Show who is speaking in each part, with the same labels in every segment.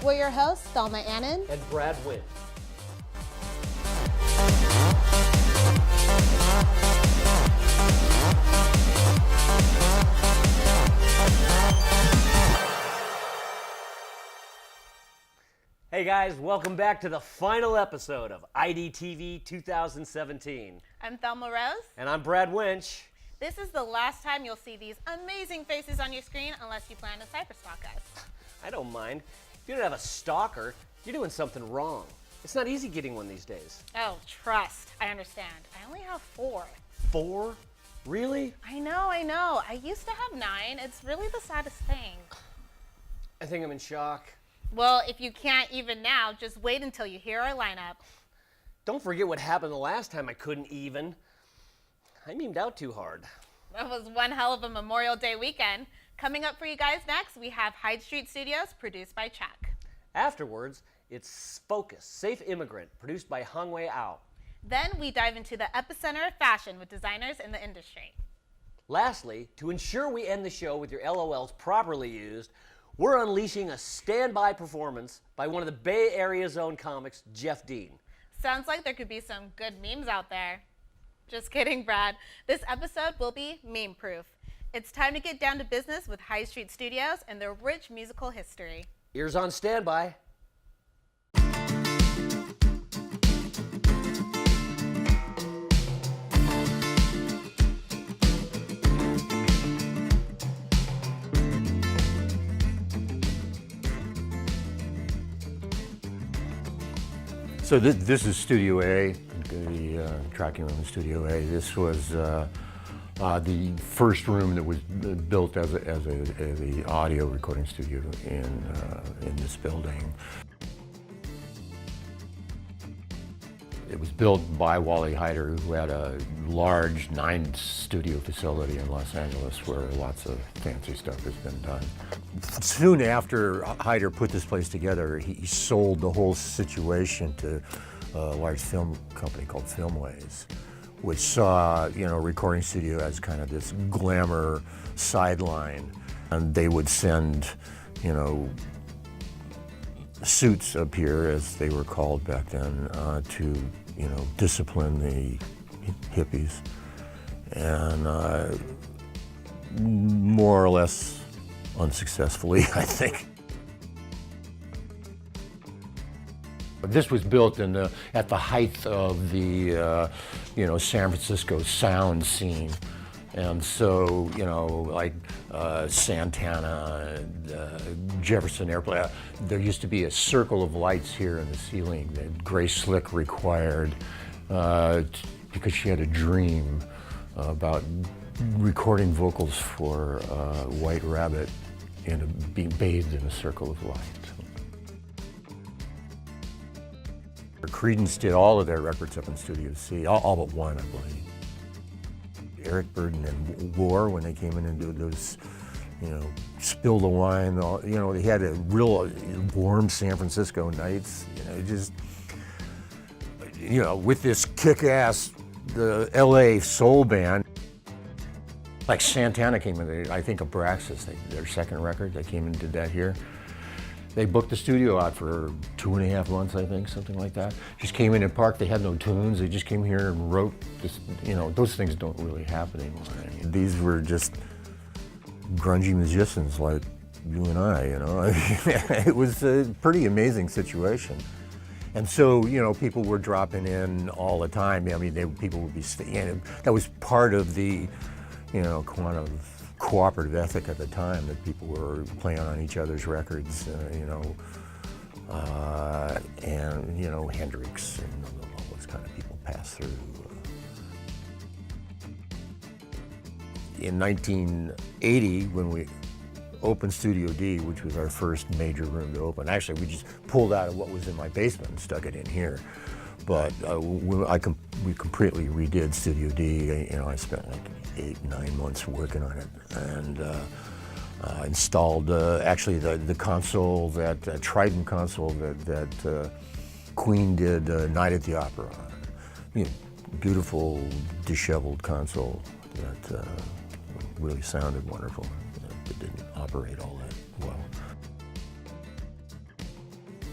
Speaker 1: We're your hosts, Thelma Annan
Speaker 2: and Brad Winch. Hey guys, welcome back to the final episode of IDTV 2017.
Speaker 3: I'm Thelma Rose.
Speaker 2: And I'm Brad Winch.
Speaker 3: This is the last time you'll see these amazing faces on your screen unless you plan to cyberstalk us.
Speaker 2: I don't mind. If you don't have a stalker, you're doing something wrong. It's not easy getting one these days.
Speaker 3: Oh, trust. I understand. I only have 4.
Speaker 2: 4? Really?
Speaker 3: I know. I used to have 9. It's really the saddest thing.
Speaker 2: I think I'm in shock.
Speaker 3: Well, if you can't even now, just wait until you hear our lineup.
Speaker 2: Don't forget what happened the last time I couldn't even. I memed out too hard.
Speaker 3: That was one hell of a Memorial Day weekend. Coming up for you guys next, we have Hyde Street Studios, produced by Chuck.
Speaker 2: Afterwards, it's Focus, Safe Immigrant, produced by Hongwei Ao.
Speaker 3: Then we dive into the epicenter of fashion with designers in the industry.
Speaker 2: Lastly, to ensure we end the show with your LOLs properly used, we're unleashing a standby performance by one of the Bay Area's own comics, Jeff Dean.
Speaker 3: Sounds like there could be some good memes out there. Just kidding, Brad. This episode will be meme-proof. It's time to get down to business with Hyde Street Studios and their rich musical history.
Speaker 2: Ears on standby.
Speaker 4: So this is Studio A, the tracking room in Studio A. This was the first room that was built as a audio recording studio in this building. It was built by Wally Hyder, who had a large 9-studio facility in Los Angeles where lots of fancy stuff has been done. Soon after Hyder put this place together, he sold the whole situation to a large film company called Filmways, which saw, a recording studio as kind of this glamour sideline. And they would send, suits up here, as they were called back then, to, discipline the hippies. And more or less unsuccessfully, I think. This was built at the height of the, San Francisco sound scene. And so, like Santana, Jefferson Airplane, there used to be a circle of lights here in the ceiling that Grace Slick required because she had a dream about recording vocals for White Rabbit and being bathed in a circle of light. Creedence did all of their records up in Studio C, all but one, I believe. Eric Burden and War, when they came in and did those, Spill the Wine, they had a real warm San Francisco nights, with this kick-ass, the LA soul band. Like Santana came in, I think Abraxas, their second record, they came and did that here. They booked the studio out for 2.5 months, I think, something like that. Just came in and parked, they had no tunes, they just came here and wrote this, those things don't really happen anymore. These were just grungy musicians like you and I, It was a pretty amazing situation. And so, people were dropping in all the time. I mean, people would be staying. That was part of the, kind of cooperative ethic at the time, that people were playing on each other's records, and, Hendrix and all those kind of people passed through. In 1980, when we opened Studio D, which was our first major room to open, actually we just pulled out of what was in my basement and stuck it in here. But we completely redid Studio D. I spent like 8-9 months working on it, and installed actually the console, that Trident console that Queen did Night at the Opera on. Beautiful, disheveled console that really sounded wonderful, but didn't operate all that well.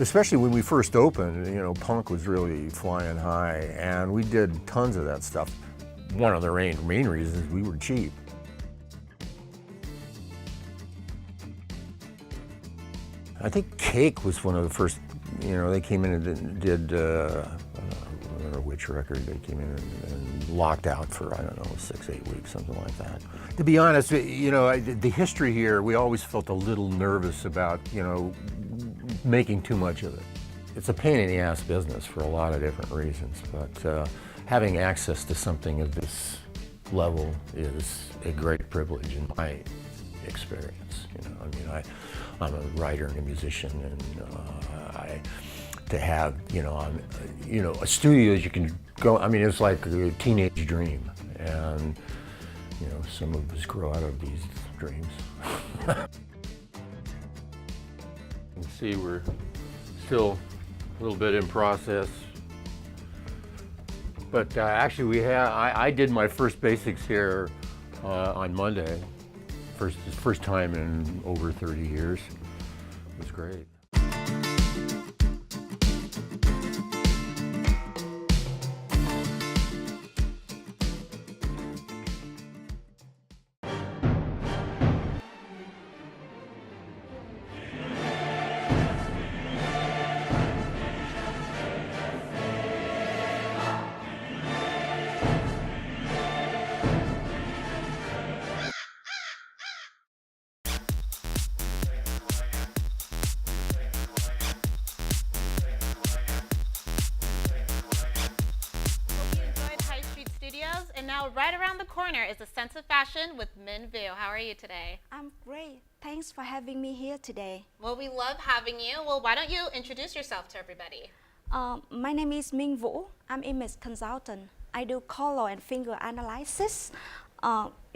Speaker 4: Especially when we first opened, you know, punk was really flying high, and we did tons of that stuff. One of the main reasons we were cheap. I think Cake was one of the first, you know, they came in and did, I don't know which record, they came in and locked out for, I don't know, 6-8 weeks, something like that. To be honest, you know, the history here, we always felt a little nervous about, you know, making too much of it. It's a pain in the ass business for a lot of different reasons, but having access to something of this level is a great privilege in my experience. You know, I mean, I'm a writer and a musician, and to have, you know, a studio that you can go. I mean, it's like a teenage dream, and you know, some of us grow out of these dreams. You can see we're still a little bit in process, but actually I did my first basics here on Monday. First time in over 30 years. It was great.
Speaker 3: And now right around the corner is a sense of fashion with Min Vu. How are you today?
Speaker 1: I'm great. Thanks for having me here today.
Speaker 3: Well, we love having you. Well, why don't you introduce yourself to everybody?
Speaker 1: My name is Min Vu. I'm image consultant. I do color and finger analysis,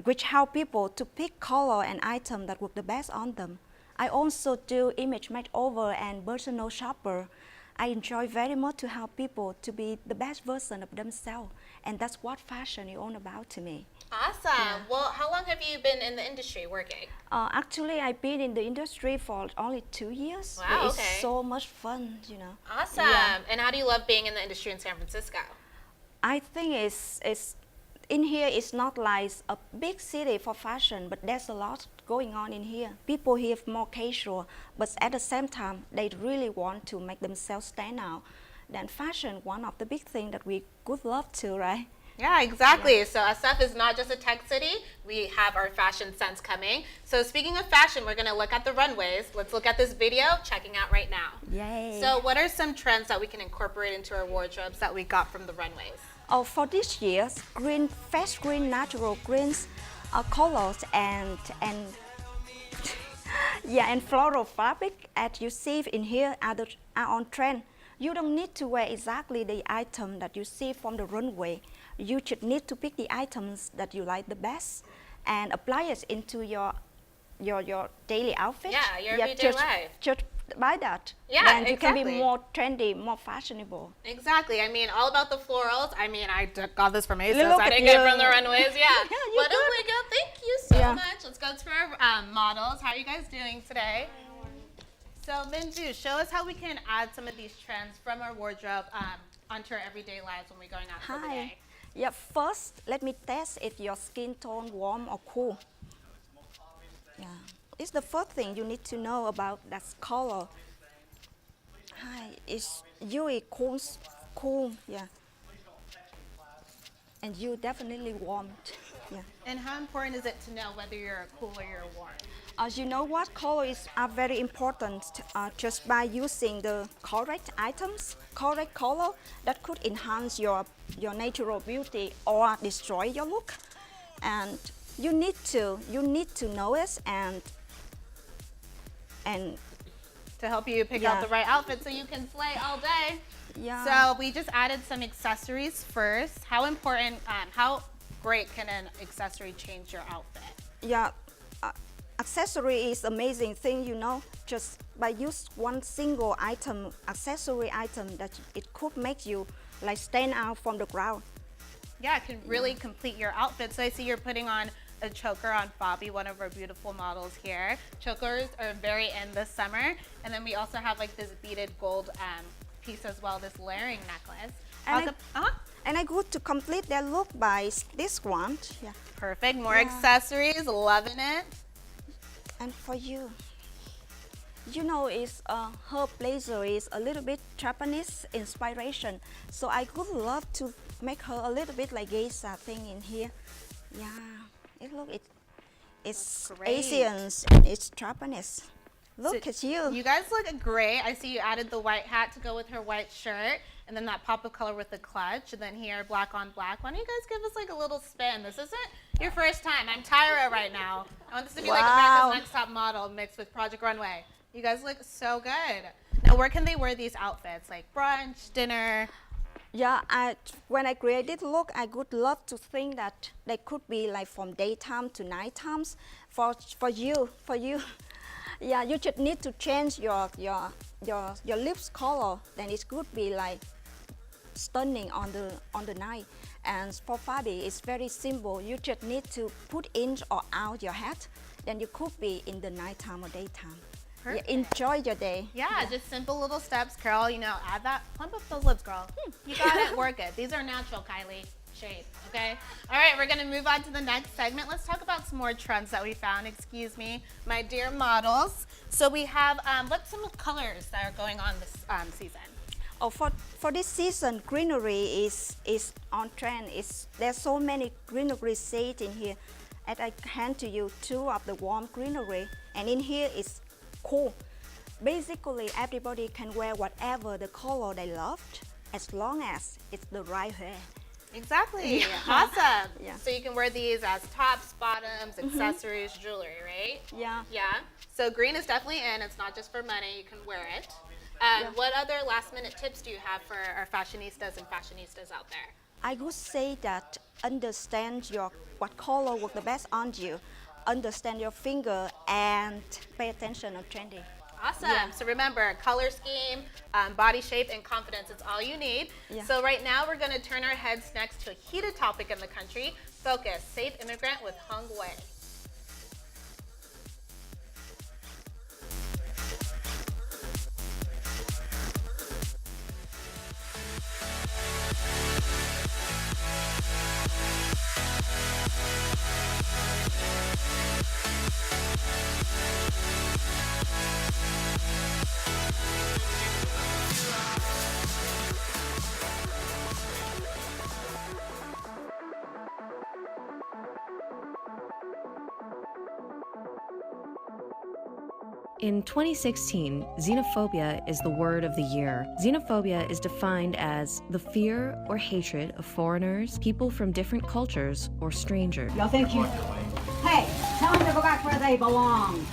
Speaker 1: which help people to pick color and item that work the best on them. I also do image makeover and personal shopper. I enjoy very much to help people to be the best version of themselves, and that's what fashion is all about to me.
Speaker 3: Awesome. Yeah. Well, how long have you been in the industry working?
Speaker 1: Actually, I've been in the industry for only 2 years.
Speaker 3: Wow,
Speaker 1: it's so much fun, you know.
Speaker 3: Awesome.
Speaker 1: Yeah.
Speaker 3: And how do you love being in the industry in San Francisco?
Speaker 1: I think it's in here, it's not like a big city for fashion, but there's a lot going on in here. People here are more casual, but at the same time, they really want to make themselves stand out. Then fashion, one of the big things that we would love to, right?
Speaker 3: Yeah, exactly. Yeah. So SF is not just a tech city. We have our fashion sense coming. So speaking of fashion, we're going to look at the runways. Let's look at this video checking out right now.
Speaker 1: Yay.
Speaker 3: So what are some trends that we can incorporate into our wardrobes that we got from the runways?
Speaker 1: Oh, for this year, green, fast green, natural greens, colors and yeah, and floral fabric, as you see in here, are on trend. You don't need to wear exactly the item that you see from the runway. You should need to pick the items that you like the best and apply it into your daily outfit.
Speaker 3: Yeah, your everyday life.
Speaker 1: Just buy that.
Speaker 3: Yeah,
Speaker 1: then you
Speaker 3: exactly.
Speaker 1: can be more trendy, more fashionable.
Speaker 3: Exactly. I mean, all about the florals. I mean, I got this from ASOS.
Speaker 1: Look
Speaker 3: I didn't
Speaker 1: at
Speaker 3: get it
Speaker 1: you.
Speaker 3: from the runways. Yeah. But oh my God, thank you so much. Let's go to our models. How are you guys doing today? So, Minju, show us how we can add some of these trends from our wardrobe onto our everyday lives when we're going out for the day.
Speaker 1: Yeah, first, let me test if your skin tone warm or cool. Yeah, it's the first thing you need to know about that color. Hi, it's really cool, yeah. And you definitely warm, yeah.
Speaker 3: And how important is it to know whether you're cool or you're warm?
Speaker 1: You know what, colors are very important. Just by using the correct items, correct color, that could enhance your natural beauty or destroy your look. And you need to know it and
Speaker 3: to help you pick out the right outfit so you can slay all day.
Speaker 1: Yeah.
Speaker 3: So we just added some accessories first. How important, how great can an accessory change your outfit?
Speaker 1: Yeah. Accessory is amazing thing, you know. Just by use one single item, accessory item, that it could make you like stand out from the crowd.
Speaker 3: Yeah, it can really complete your outfit. So I see you're putting on a choker on Fabi, one of our beautiful models here. Chokers are very in this summer. And then we also have like this beaded gold piece as well, this layering necklace.
Speaker 1: And I go to complete their look by this one. Yeah.
Speaker 3: Perfect. More accessories. Loving it.
Speaker 1: And for you, you know, it's her blazer is a little bit Japanese inspiration. So I would love to make her a little bit like geisha thing in here. Yeah. It's Asians and it's Japanese. Look at you.
Speaker 3: You guys look great. I see you added the white hat to go with her white shirt, and then that pop of color with the clutch, and then here, black on black. Why don't you guys give us like a little spin? This isn't your first time. I'm Tyra right now. I want this to be like America's Next Top Model mixed with Project Runway. You guys look so good. Now, where can they wear these outfits? Like brunch, dinner?
Speaker 1: Yeah, when I created look, I would love to think that they could be like from daytime to night times. For you. Yeah, you just need to change your lips color. Then it could be like stunning on the night. And for Fabi, it's very simple. You just need to put in or out your hat. Then you could be in the nighttime or daytime. Yeah, enjoy your day.
Speaker 3: Yeah, just simple little steps, Carol. You know, add that, plump up those lips, girl. You got it, work it. These are natural, Kylie. Shade, okay? All right, we're gonna move on to the next segment. Let's talk about some more trends that we found. Excuse me, my dear models. So we have, what's some colors that are going on this season?
Speaker 1: Oh, for this season, greenery is on trend. There's so many greenery shades in here. And I hand to you two of the warm greenery. And in here is cool. Basically, everybody can wear whatever the color they loved, as long as it's the right hair.
Speaker 3: Exactly. Yeah. Awesome. Yeah. So you can wear these as tops, bottoms, accessories, jewelry, right?
Speaker 1: Yeah.
Speaker 3: Yeah. So green is definitely in. It's not just for money. You can wear it. What other last-minute tips do you have for our fashionistas and fashionistas out there?
Speaker 1: I would say that understand what color works the best on you, understand your finger, and pay attention on trending.
Speaker 3: Awesome.
Speaker 1: Yeah.
Speaker 3: So remember, color scheme, body shape, and confidence. It's all you need.
Speaker 1: Yeah.
Speaker 3: So right now, we're going to turn our heads next to a heated topic in the country. Focus, safe immigrant with Hung Wei.
Speaker 5: In 2016, xenophobia is the word of the year. Xenophobia is defined as the fear or hatred of foreigners, people from different cultures, or strangers.
Speaker 6: Y'all think you... Hey, tell them to go back where they belong.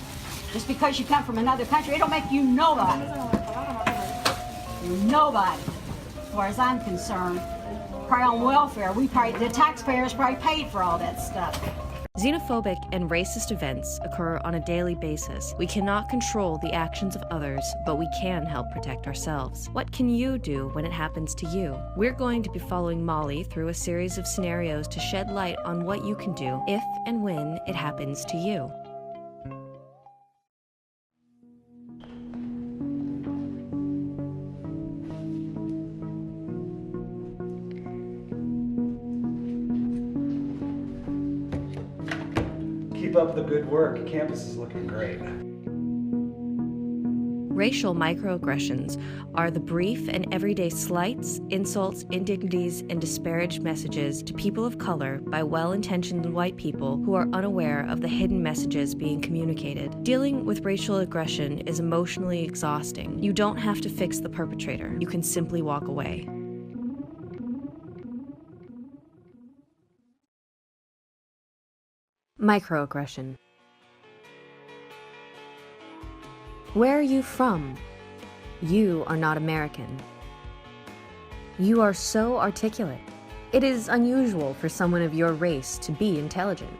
Speaker 6: Just because you come from another country, it don't make you nobody. You're nobody. As far as I'm concerned, probably on welfare. The taxpayers probably paid for all that stuff.
Speaker 5: Xenophobic and racist events occur on a daily basis. We cannot control the actions of others, but we can help protect ourselves. What can you do when it happens to you? We're going to be following Molly through a series of scenarios to shed light on what you can do if and when it happens to you.
Speaker 7: Keep up the good work. Campus is looking great.
Speaker 5: Racial microaggressions are the brief and everyday slights, insults, indignities, and disparaged messages to people of color by well-intentioned white people who are unaware of the hidden messages being communicated. Dealing with racial aggression is emotionally exhausting. You don't have to fix the perpetrator. You can simply walk away. Microaggression. Where are you from? You are not American. You are so articulate. It is unusual for someone of your race to be intelligent.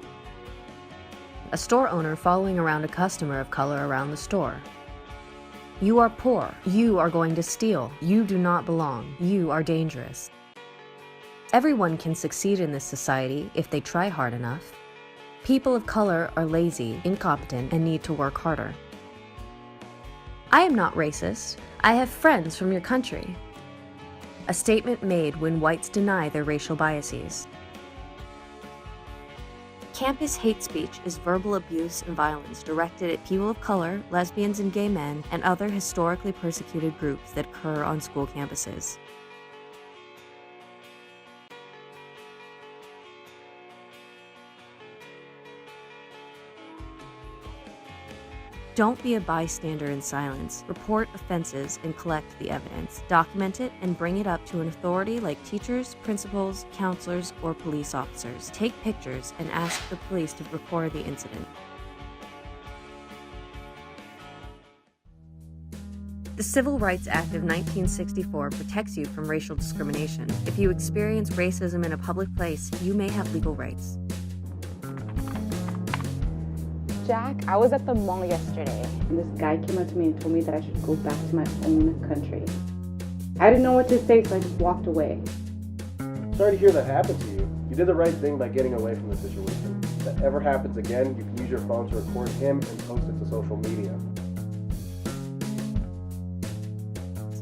Speaker 5: A store owner following around a customer of color around the store. You are poor. You are going to steal. You do not belong. You are dangerous. Everyone can succeed in this society if they try hard enough. People of color are lazy, incompetent, and need to work harder. I am not racist. I have friends from your country. A statement made when whites deny their racial biases. Campus hate speech is verbal abuse and violence directed at people of color, lesbians and gay men, and other historically persecuted groups that occur on school campuses. Don't be a bystander in silence. Report offenses and collect the evidence. Document it and bring it up to an authority like teachers, principals, counselors, or police officers. Take pictures and ask the police to record the incident. The Civil Rights Act of 1964 protects you from racial discrimination. If you experience racism in a public place, you may have legal rights.
Speaker 8: Jack, I was at the mall yesterday, and this guy came up to me and told me that I should go back to my own country. I didn't know what to say, so I just walked away.
Speaker 9: Sorry to hear that happened to you. You did the right thing by getting away from the situation. If that ever happens again, you can use your phone to record him and post it to social media.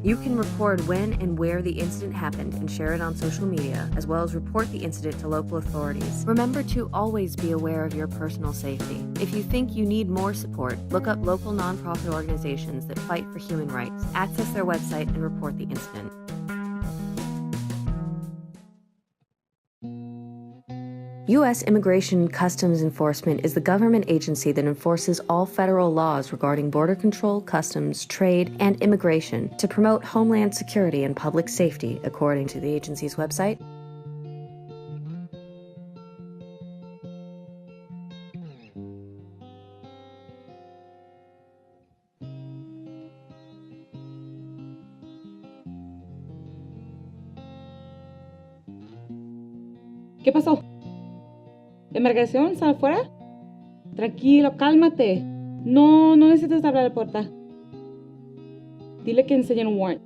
Speaker 5: You can record when and where the incident happened and share it on social media, as well as report the incident to local authorities. Remember to always be aware of your personal safety. If you think you need more support, look up local nonprofit organizations that fight for human rights. Access their website and report the incident. U.S. Immigration and Customs Enforcement is the government agency that enforces all federal laws regarding border control, customs, trade, and immigration to promote homeland security and public safety, according to the agency's website.
Speaker 8: ¿Qué pasó? ¿Embarcación? ¿Sal afuera? Tranquilo, cálmate. No necesitas abrir la puerta. Dile que enseñen un warrant.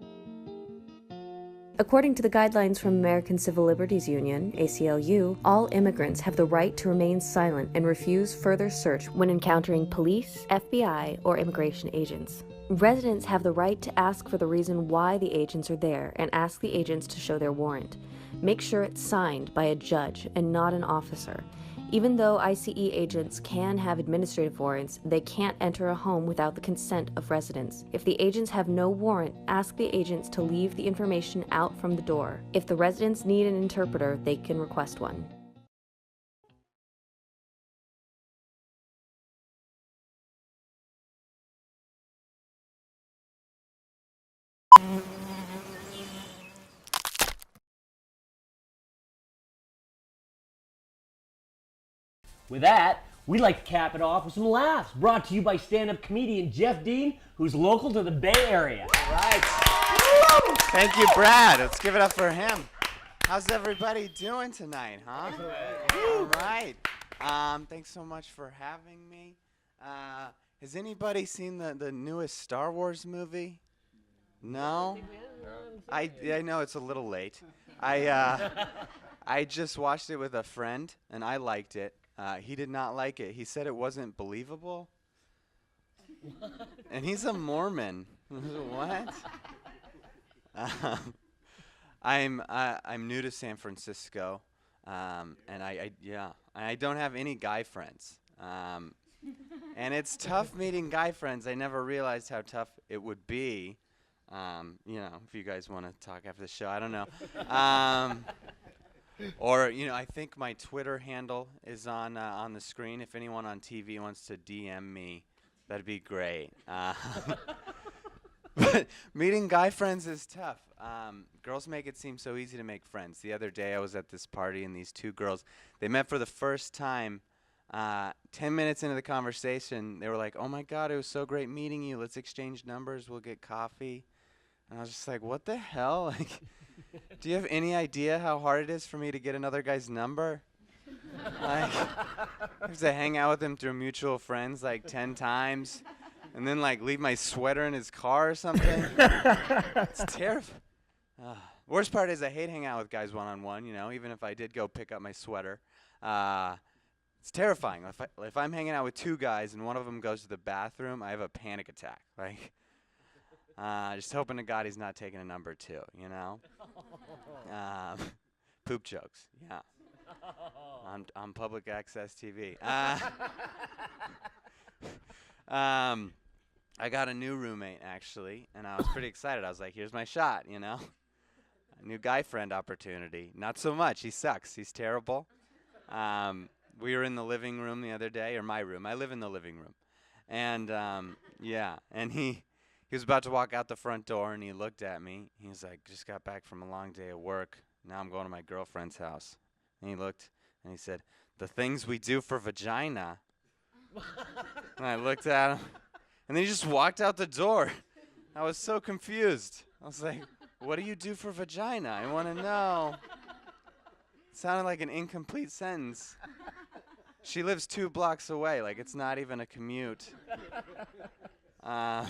Speaker 5: According to the guidelines from American Civil Liberties Union, ACLU, all immigrants have the right to remain silent and refuse further search when encountering police, FBI, or immigration agents. Residents have the right to ask for the reason why the agents are there and ask the agents to show their warrant. Make sure it's signed by a judge and not an officer. Even though ICE agents can have administrative warrants, they can't enter a home without the consent of residents. If the agents have no warrant, ask the agents to leave the information out from the door. If the residents need an interpreter, they can request one.
Speaker 2: With that, we'd like to cap it off with some laughs, brought to you by stand-up comedian Jeff Dean, who's local to the Bay Area.
Speaker 10: All right. Thank you, Brad. Let's give it up for him. How's everybody doing tonight, huh? All right. Thanks so much for having me. Has anybody seen the newest Star Wars movie? No? I know it's a little late. I just watched it with a friend, and I liked it. He did not like it. He said it wasn't believable. And he's a Mormon. What? I'm new to San Francisco, and I don't have any guy friends. And it's tough meeting guy friends. I never realized how tough it would be. If you guys want to talk after the show, I don't know. Or, I think my Twitter handle is on the screen. If anyone on TV wants to DM me, that'd be great. But meeting guy friends is tough. Girls make it seem so easy to make friends. The other day I was at this party, and these two girls, they met for the first time. 10 minutes into the conversation, they were like, "Oh my God, it was so great meeting you. Let's exchange numbers. We'll get coffee." And I was just like, what the hell? Like, do you have any idea how hard it is for me to get another guy's number? Like, I have to hang out with him through mutual friends like 10 times, and then like leave my sweater in his car or something. It's terrible. Worst part is I hate hanging out with guys one-on-one, even if I did go pick up my sweater. It's terrifying. If I'm hanging out with two guys and one of them goes to the bathroom, I have a panic attack. Like, just hoping to God he's not taking a number 2, you know? Poop jokes, yeah. On public access TV. I got a new roommate, actually, and I was pretty excited. I was like, here's my shot, you know? A new guy friend opportunity. Not so much. He sucks. He's terrible. We were in the living room the other day, or my room. I live in the living room. And, yeah, and he was about to walk out the front door, and he looked at me. He was like, just got back from a long day of work. Now I'm going to my girlfriend's house. And he looked, and he said, the things we do for vagina. And I looked at him, and then he just walked out the door. I was so confused. I was like, what do you do for vagina? I want to know. It sounded like an incomplete sentence. She lives 2 blocks away. Like, it's not even a commute. Like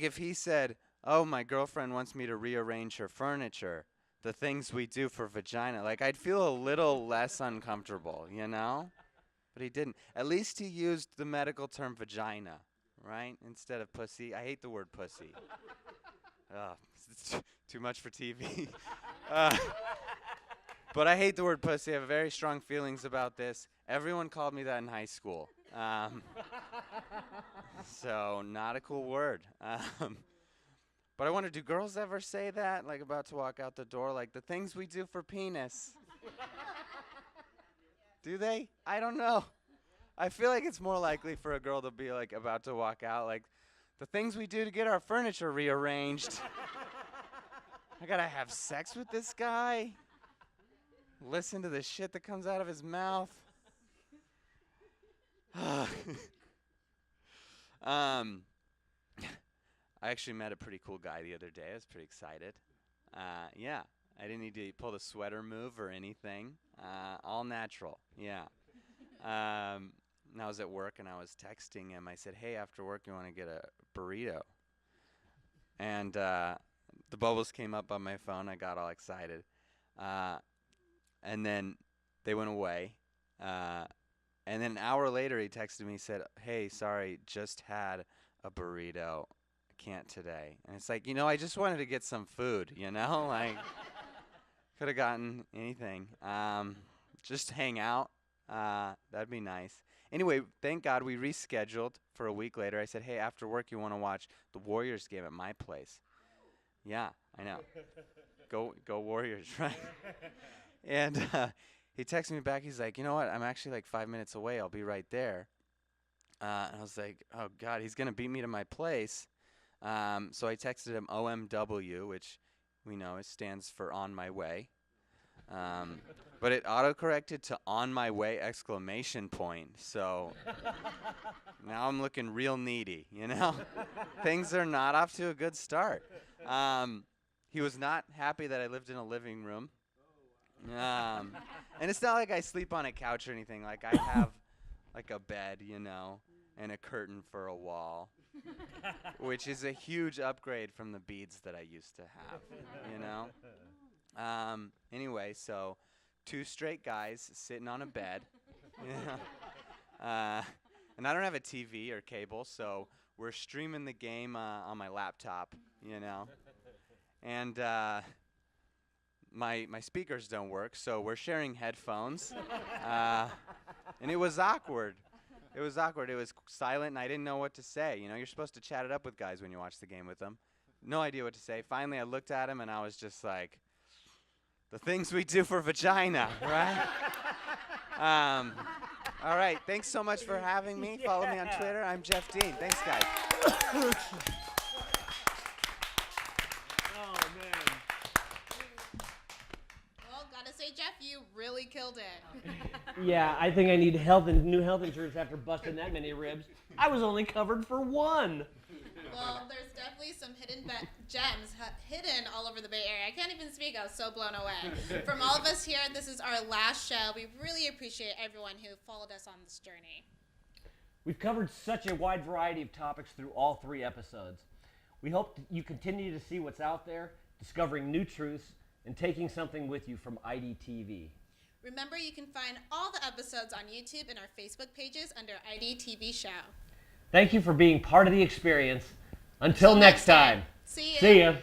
Speaker 10: if he said, oh, my girlfriend wants me to rearrange her furniture, the things we do for vagina, like I'd feel a little less uncomfortable, you know? But he didn't. At least he used the medical term vagina, right? Instead of pussy. I hate the word pussy. It's too much for TV. But I hate the word pussy. I have very strong feelings about this. Everyone called me that in high school. So not a cool word. But I wonder, do girls ever say that? Like about to walk out the door? Like the things we do for penis. Do they? I don't know. I feel like it's more likely for a girl to be like about to walk out, like the things we do to get our furniture rearranged. I gotta have sex with this guy. Listen to the shit that comes out of his mouth. I actually met a pretty cool guy the other day. I was pretty excited. Yeah, I didn't need to pull the sweater move or anything. All natural, yeah. And I was at work and I was texting him. I said, hey, after work, you want to get a burrito? And the bubbles came up on my phone. I got all excited. And then they went away. And then an hour later, he texted me, said, hey, sorry, just had a burrito. I can't today. And it's like, you know, I just wanted to get some food, you know? Like, could have gotten anything. Just hang out. That'd be nice. Anyway, thank God we rescheduled for a week later. I said, hey, after work, you want to watch the Warriors game at my place? Yeah, I know. Go Warriors, right? And he texted me back. He's like, you know what? I'm actually like 5 minutes away. I'll be right there. And I was like, oh, God, he's going to beat me to my place. So I texted him OMW, which we know it stands for on my way. But it autocorrected to on my way exclamation point. So now I'm looking real needy, you know? Things are not off to a good start. He was not happy that I lived in a living room. And it's not like I sleep on a couch or anything. Like I have like a bed, you know, and a curtain for a wall, which is a huge upgrade from the beads that I used to have, you know? Anyway, so 2 straight guys sitting on a bed. And I don't have a TV or cable, so we're streaming the game on my laptop, you know? And my speakers don't work, so we're sharing headphones. And it was awkward. It was awkward. It was silent, and I didn't know what to say. You know, you're supposed to chat it up with guys when you watch the game with them. No idea what to say. Finally, I looked at him, and I was just like, the things we do for vagina, right? All right. Thanks so much for having me. Follow me on Twitter. I'm Jeff Dean. Thanks, guys.
Speaker 3: Well, gotta say, Jeff, you really killed it.
Speaker 2: Yeah, I think I need new health insurance after busting that many ribs. I was only covered for 1.
Speaker 3: Well, there's definitely some hidden gems hidden all over the Bay Area. I can't even speak. I was so blown away. From all of us here, this is our last show. We really appreciate everyone who followed us on this journey.
Speaker 2: We've covered such a wide variety of topics through all 3 episodes. We hope you continue to see what's out there, discovering new truths, and taking something with you from IDTV.
Speaker 3: Remember, you can find all the episodes on YouTube and our Facebook pages under IDTV Show.
Speaker 2: Thank you for being part of the experience. Until next time.
Speaker 3: See ya.
Speaker 2: See ya.